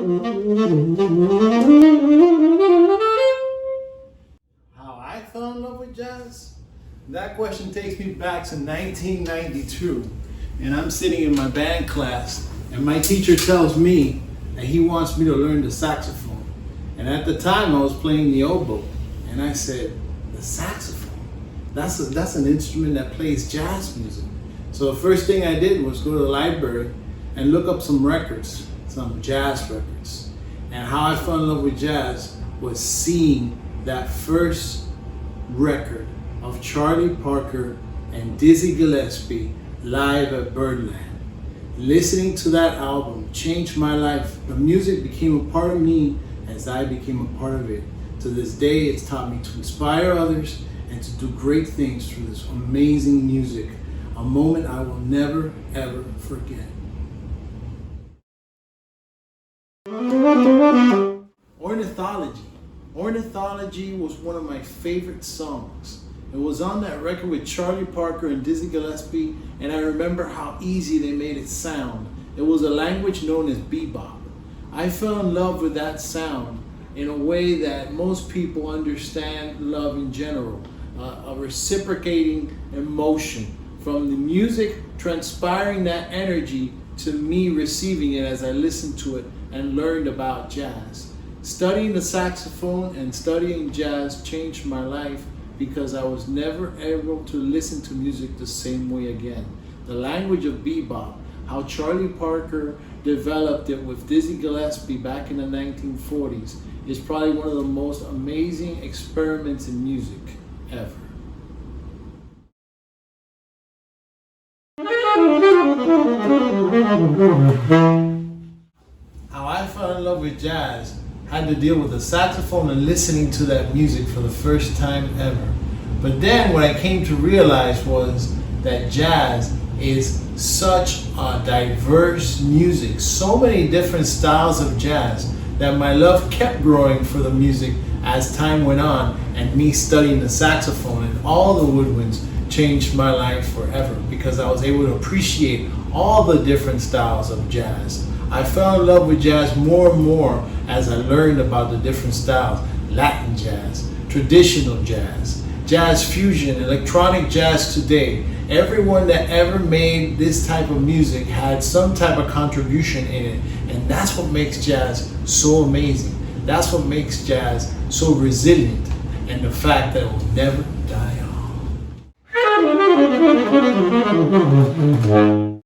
How I fell in love with jazz? That question takes me back to 1992, and I'm sitting in my band class, and my teacher tells me that he wants me to learn the saxophone. And at the time I was playing the oboe, and I said, the saxophone? That's an instrument that plays jazz music. So the first thing I did was go to the library and look up some records, some jazz records. And how I fell in love with jazz was seeing that first record of Charlie Parker and Dizzy Gillespie live at Birdland. Listening to that album changed my life. The music became a part of me as I became a part of it. To this day, it's taught me to inspire others and to do great things through this amazing music. A moment I will never, ever forget. Ornithology. Ornithology was one of my favorite songs. It was on that record with Charlie Parker and Dizzy Gillespie, and I remember how easy they made it sound. It was a language known as bebop. I fell in love with that sound in a way that most people understand love in general, a reciprocating emotion from the music transpiring that energy to me receiving it as I listened to it and learned about jazz. Studying the saxophone and studying jazz changed my life because I was never able to listen to music the same way again. The language of bebop, how Charlie Parker developed it with Dizzy Gillespie back in the 1940s, is probably one of the most amazing experiments in music ever. How I fell in love with jazz had to deal with the saxophone and listening to that music for the first time ever. But then what I came to realize was that jazz is such a diverse music, so many different styles of jazz, that my love kept growing for the music as time went on, and me studying the saxophone and all the woodwinds changed my life forever because I was able to appreciate all the different styles of jazz. I fell in love with jazz more and more as I learned about the different styles: Latin jazz, traditional jazz, jazz fusion, electronic jazz today. Everyone that ever made this type of music had some type of contribution in it, and that's what makes jazz so amazing. That's what makes jazz so resilient, and the fact that it will never die off.